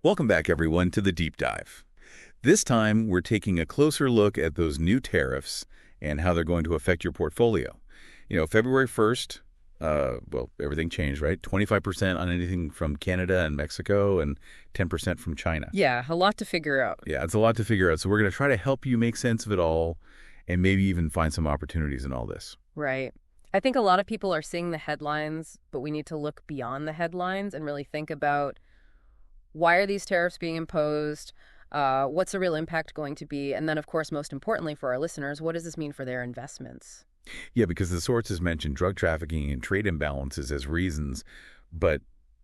Welcome back, everyone, to the Deep Dive. This time, we're taking a closer look at those new tariffs and how they're going to affect your portfolio. February 1st, everything changed, right? 25% on anything from Canada and Mexico and 10% from China. Yeah, a lot to figure out. Yeah, it's a lot to figure out. So we're going to try to help you make sense of it all and maybe even find some opportunities in all this. Right. I think a lot of people are seeing the headlines, but we need to look beyond the headlines and really think about why are these tariffs being imposed? What's the real impact going to be? And then, of course, most importantly for our listeners, what does this mean for their investments? Yeah, because the sources mentioned drug trafficking and trade imbalances as reasons, but,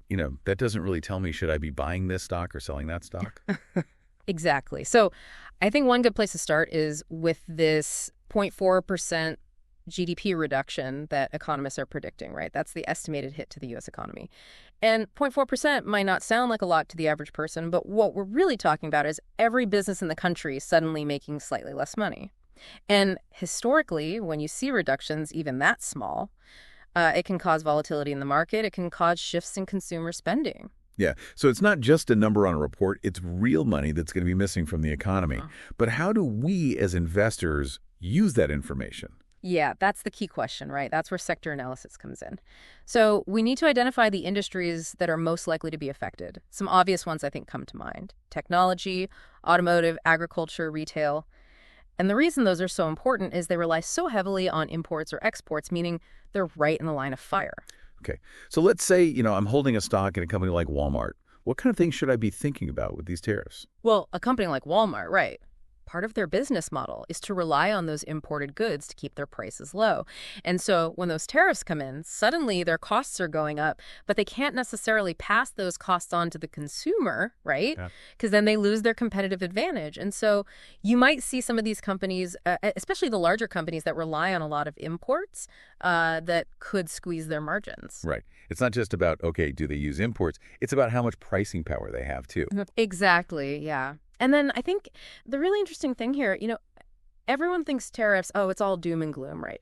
that doesn't really tell me should I be buying this stock or selling that stock? Exactly. So I think one good place to start is with this 0.4% GDP reduction that economists are predicting, right? That's the estimated hit to the U.S. economy. And 0.4% might not sound like a lot to the average person, but what we're really talking about is every business in the country suddenly making slightly less money. And historically, when you see reductions even that small, it can cause volatility in the market. It can cause shifts in consumer spending. Yeah, so it's not just a number on a report. It's real money that's going to be missing from the economy. But how do we as investors use that information? Yeah, that's the key question, right? That's where sector analysis comes in. So we need to identify the industries that are most likely to be affected. Some obvious ones I think come to mind: technology, automotive, agriculture, retail. And the reason those are so important is they rely so heavily on imports or exports, meaning they're right in the line of fire. Okay, so let's say, I'm holding a stock in a company like Walmart. What kind of things should I be thinking about with these tariffs? Well, a company like Walmart, right? Part of their business model is to rely on those imported goods to keep their prices low. And so when those tariffs come in, suddenly their costs are going up, but they can't necessarily pass those costs on to the consumer, right? Because then they lose their competitive advantage. And so you might see some of these companies, especially the larger companies that rely on a lot of imports, that could squeeze their margins. Right. It's not just about, okay, do they use imports? It's about how much pricing power they have, too. Exactly, yeah. And then I think the really interesting thing here, everyone thinks tariffs, it's all doom and gloom, right?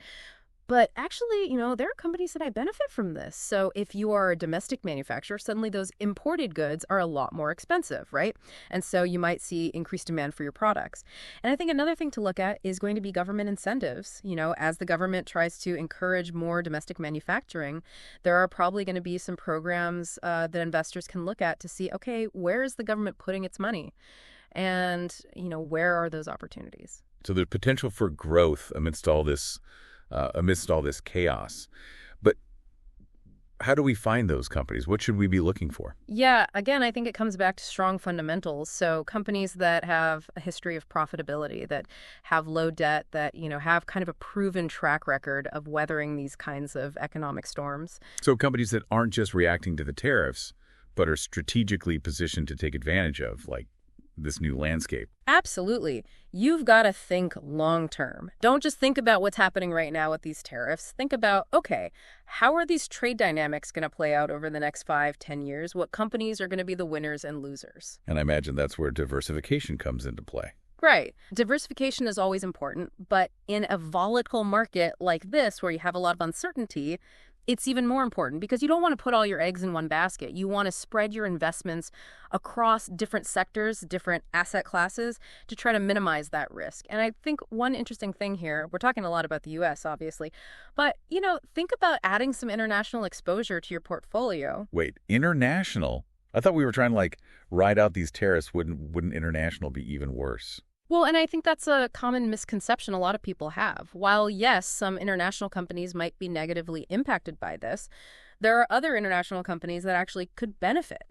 But actually, there are companies that benefit from this. So if you are a domestic manufacturer, suddenly those imported goods are a lot more expensive, right? And so you might see increased demand for your products. And I think another thing to look at is going to be government incentives. As the government tries to encourage more domestic manufacturing, there are probably going to be some programs that investors can look at to see, okay, where is the government putting its money? And, where are those opportunities? So there's potential for growth amidst all this chaos. But how do we find those companies? What should we be looking for? Yeah, again, I think it comes back to strong fundamentals. So companies that have a history of profitability, that have low debt, that, have kind of a proven track record of weathering these kinds of economic storms. So companies that aren't just reacting to the tariffs, but are strategically positioned to take advantage of, like, this new landscape. Absolutely. You've got to think long term. Don't just think about what's happening right now with these tariffs. Think about, okay, how are these trade dynamics going to play out over the next 5-10 years? What companies are going to be the winners and losers? And I imagine that's where diversification comes into play. Right. Diversification is always important, but in a volatile market like this, where you have a lot of uncertainty, it's even more important because you don't want to put all your eggs in one basket. You want to spread your investments across different sectors, different asset classes to try to minimize that risk. And I think one interesting thing here, we're talking a lot about the U.S., obviously, but, think about adding some international exposure to your portfolio. Wait, international? I thought we were trying to, ride out these tariffs. Wouldn't international be even worse? Well, and I think that's a common misconception a lot of people have. While, yes, some international companies might be negatively impacted by this, there are other international companies that actually could benefit.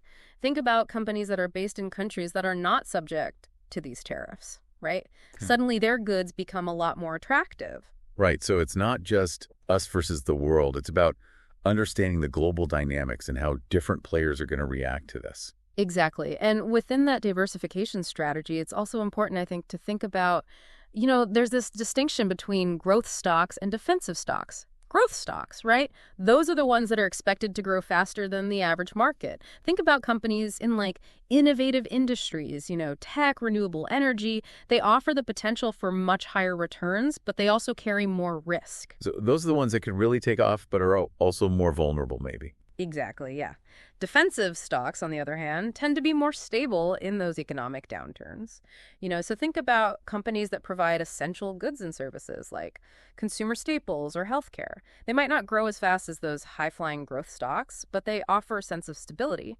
Think about companies that are based in countries that are not subject to these tariffs, right? Suddenly their goods become a lot more attractive. Right. So it's not just us versus the world. It's about understanding the global dynamics and how different players are going to react to this. Exactly. And within that diversification strategy, it's also important, I think, to think about, there's this distinction between growth stocks and defensive stocks. Growth stocks, right? Those are the ones that are expected to grow faster than the average market. Think about companies in innovative industries, tech, renewable energy. They offer the potential for much higher returns, but they also carry more risk. So those are the ones that can really take off, but are also more vulnerable, maybe. Exactly, yeah. Defensive stocks, on the other hand, tend to be more stable in those economic downturns. So think about companies that provide essential goods and services like consumer staples or healthcare. They might not grow as fast as those high-flying growth stocks, but they offer a sense of stability.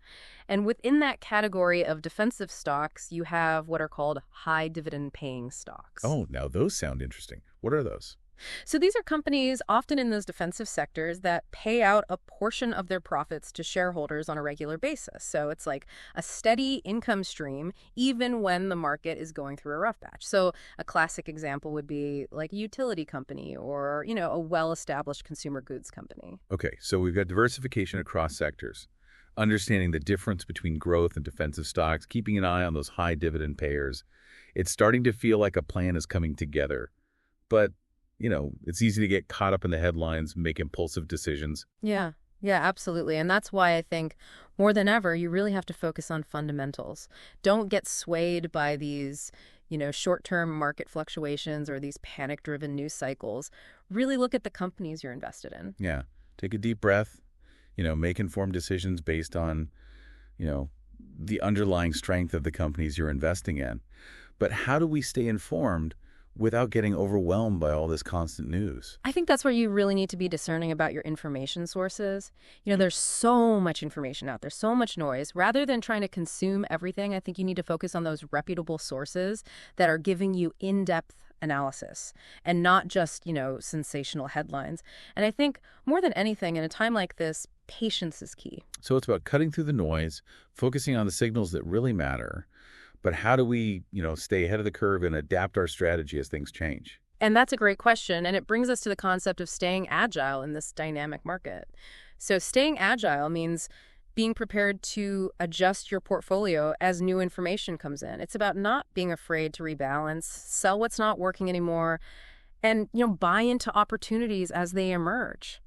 And within that category of defensive stocks, you have what are called high dividend paying stocks. Oh, now those sound interesting. What are those? So these are companies often in those defensive sectors that pay out a portion of their profits to shareholders on a regular basis. So it's like a steady income stream even when the market is going through a rough patch. So a classic example would be like a utility company or, a well-established consumer goods company. Okay, so we've got diversification across sectors, understanding the difference between growth and defensive stocks, keeping an eye on those high dividend payers. It's starting to feel like a plan is coming together. But it's easy to get caught up in the headlines, make impulsive decisions. Yeah, absolutely. And that's why I think more than ever, you really have to focus on fundamentals. Don't get swayed by these, short-term market fluctuations or these panic-driven news cycles. Really look at the companies you're invested in. Yeah. Take a deep breath, make informed decisions based on, the underlying strength of the companies you're investing in. But how do we stay informed without getting overwhelmed by all this constant news? I think that's where you really need to be discerning about your information sources. There's so much information out there, so much noise. Rather than trying to consume everything, I think you need to focus on those reputable sources that are giving you in-depth analysis and not just, sensational headlines. And I think more than anything, in a time like this, patience is key. So it's about cutting through the noise, focusing on the signals that really matter. But how do we, stay ahead of the curve and adapt our strategy as things change? And that's a great question. And it brings us to the concept of staying agile in this dynamic market. So staying agile means being prepared to adjust your portfolio as new information comes in. It's about not being afraid to rebalance, sell what's not working anymore, and, buy into opportunities as they emerge.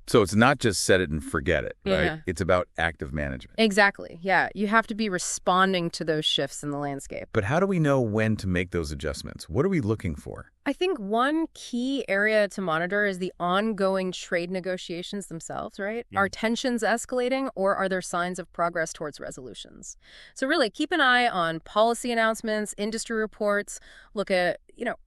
So it's not just set it and forget it, right? Yeah. It's about active management. Exactly. Yeah. You have to be responding to those shifts in the landscape. But how do we know when to make those adjustments? What are we looking for? I think one key area to monitor is the ongoing trade negotiations themselves, right? Yeah. Are tensions escalating or are there signs of progress towards resolutions? So really keep an eye on policy announcements, industry reports, look at,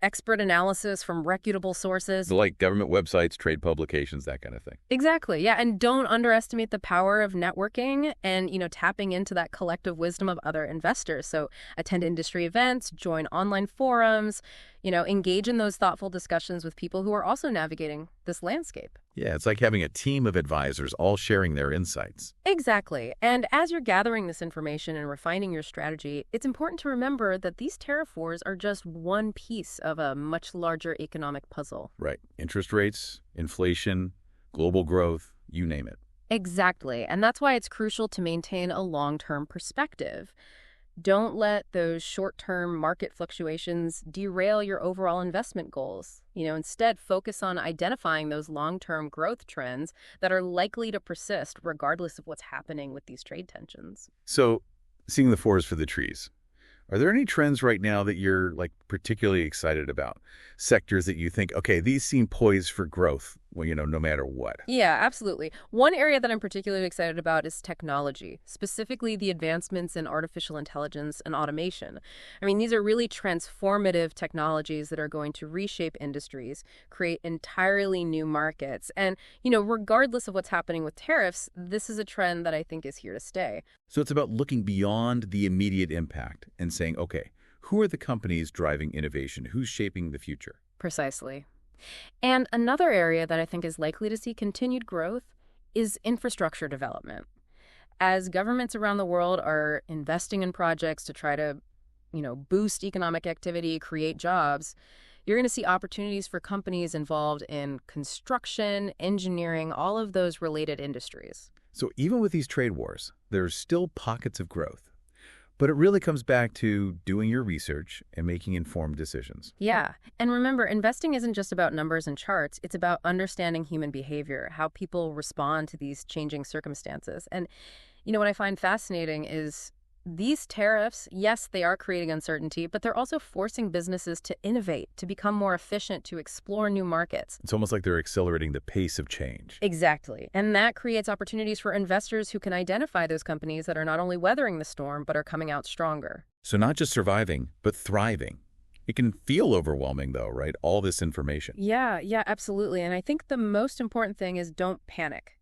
expert analysis from reputable sources. Like government websites, trade publications, that kind of thing. Exactly. Yeah. And don't underestimate the power of networking and, tapping into that collective wisdom of other investors. So attend industry events, join online forums, engage in those thoughtful discussions with people who are also navigating this landscape. Yeah, it's like having a team of advisors all sharing their insights. Exactly. And as you're gathering this information and refining your strategy, it's important to remember that these tariff wars are just one piece of a much larger economic puzzle. Right. Interest rates, inflation, global growth, you name it. Exactly. And that's why it's crucial to maintain a long-term perspective. Don't let those short-term market fluctuations derail your overall investment goals. Instead, focus on identifying those long-term growth trends that are likely to persist regardless of what's happening with these trade tensions. So, seeing the forest for the trees. Are there any trends right now that you're particularly excited about? Sectors that you think, okay, these seem poised for growth, no matter what. Yeah, absolutely. One area that I'm particularly excited about is technology, specifically the advancements in artificial intelligence and automation. I mean, these are really transformative technologies that are going to reshape industries, create entirely new markets. And, regardless of what's happening with tariffs, this is a trend that I think is here to stay. So it's about looking beyond the immediate impact and saying, okay, who are the companies driving innovation? Who's shaping the future? Precisely. And another area that I think is likely to see continued growth is infrastructure development. As governments around the world are investing in projects to try to, boost economic activity, create jobs, you're going to see opportunities for companies involved in construction, engineering, all of those related industries. So even with these trade wars, there's still pockets of growth. But it really comes back to doing your research and making informed decisions. Yeah. And remember, investing isn't just about numbers and charts. It's about understanding human behavior, how people respond to these changing circumstances. And, what I find fascinating is these tariffs, yes, they are creating uncertainty, but they're also forcing businesses to innovate, to become more efficient, to explore new markets. It's almost like they're accelerating the pace of change. Exactly. And that creates opportunities for investors who can identify those companies that are not only weathering the storm, but are coming out stronger. So not just surviving, but thriving. It can feel overwhelming, though, right? All this information. Yeah, absolutely. And I think the most important thing is don't panic.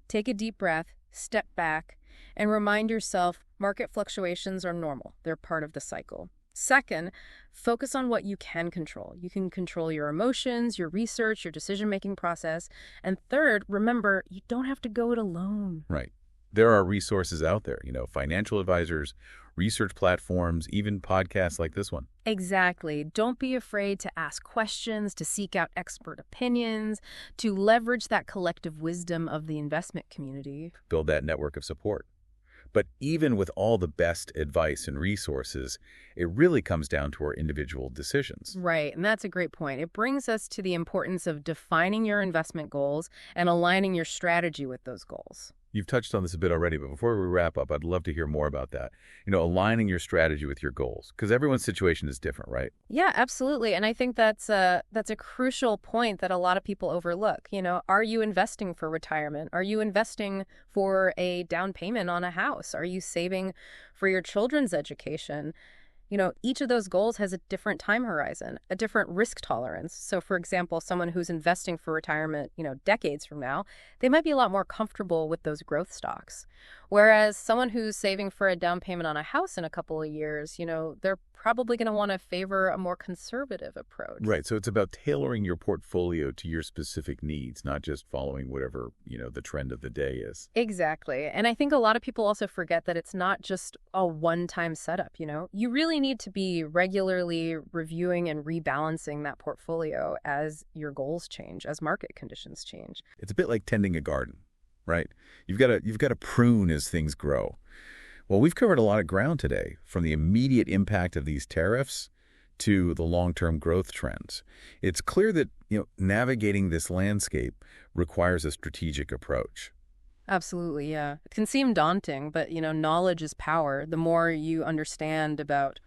Take a deep breath, step back, and remind yourself market fluctuations are normal. They're part of the cycle. Second, focus on what you can control. You can control your emotions, your research, your decision-making process. And third, remember, you don't have to go it alone. Right. There are resources out there, financial advisors, research platforms, even podcasts like this one. Exactly. Don't be afraid to ask questions, to seek out expert opinions, to leverage that collective wisdom of the investment community. Build that network of support. But even with all the best advice and resources, it really comes down to our individual decisions. Right, and that's a great point. It brings us to the importance of defining your investment goals and aligning your strategy with those goals. You've touched on this a bit already, but before we wrap up, I'd love to hear more about that. Aligning your strategy with your goals, because everyone's situation is different, right? Yeah, absolutely. And I think that's a crucial point that a lot of people overlook. Are you investing for retirement? Are you investing for a down payment on a house? Are you saving for your children's education? Each of those goals has a different time horizon, a different risk tolerance. So, for example, someone who's investing for retirement, decades from now, they might be a lot more comfortable with those growth stocks. Whereas someone who's saving for a down payment on a house in a couple of years, they're probably going to want to favor a more conservative approach. Right. So it's about tailoring your portfolio to your specific needs, not just following whatever, the trend of the day is. Exactly. And I think a lot of people also forget that it's not just a one-time setup, You really need to be regularly reviewing and rebalancing that portfolio as your goals change, as market conditions change. It's a bit like tending a garden, right? You've got to prune as things grow. Well, we've covered a lot of ground today, from the immediate impact of these tariffs to the long-term growth trends. It's clear that, navigating this landscape requires a strategic approach. Absolutely, yeah. It can seem daunting, but, knowledge is power. The more you understand about,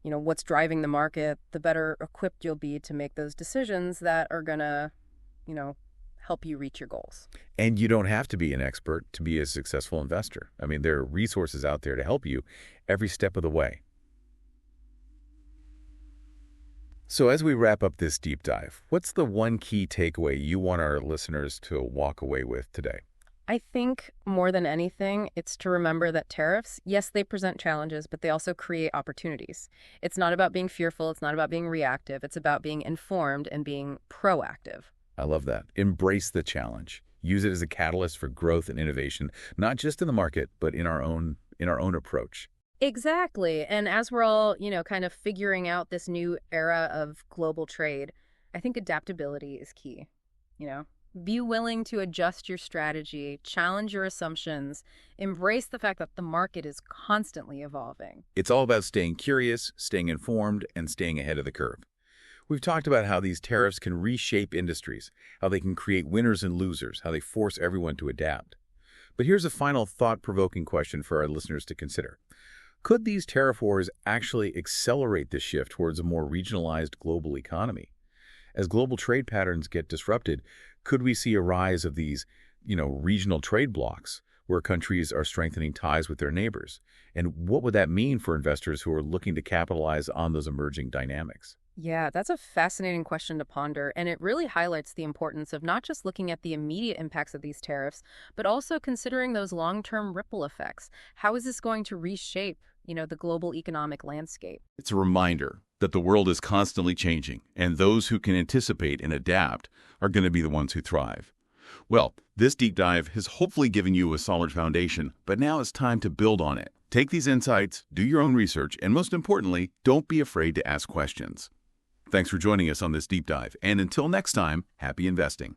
what's driving the market, the better equipped you'll be to make those decisions that are going to, help you reach your goals. And you don't have to be an expert to be a successful investor. I mean, there are resources out there to help you every step of the way. So as we wrap up this deep dive, what's the one key takeaway you want our listeners to walk away with today? I think more than anything, it's to remember that tariffs, yes, they present challenges, but they also create opportunities. It's not about being fearful. It's not about being reactive. It's about being informed and being proactive. I love that. Embrace the challenge. Use it as a catalyst for growth and innovation, not just in the market, but in our own approach. Exactly. And as we're all, kind of figuring out this new era of global trade, I think adaptability is key. Be willing to adjust your strategy, challenge your assumptions, embrace the fact that the market is constantly evolving. It's all about staying curious, staying informed, and staying ahead of the curve. We've talked about how these tariffs can reshape industries, how they can create winners and losers, how they force everyone to adapt. But here's a final thought-provoking question for our listeners to consider. Could these tariff wars actually accelerate the shift towards a more regionalized global economy? As global trade patterns get disrupted, could we see a rise of these, regional trade blocs where countries are strengthening ties with their neighbors? And what would that mean for investors who are looking to capitalize on those emerging dynamics? Yeah, that's a fascinating question to ponder, and it really highlights the importance of not just looking at the immediate impacts of these tariffs, but also considering those long-term ripple effects. How is this going to reshape, the global economic landscape? It's a reminder that the world is constantly changing, and those who can anticipate and adapt are going to be the ones who thrive. Well, this deep dive has hopefully given you a solid foundation, but now it's time to build on it. Take these insights, do your own research, and most importantly, don't be afraid to ask questions. Thanks for joining us on this deep dive, and until next time, happy investing.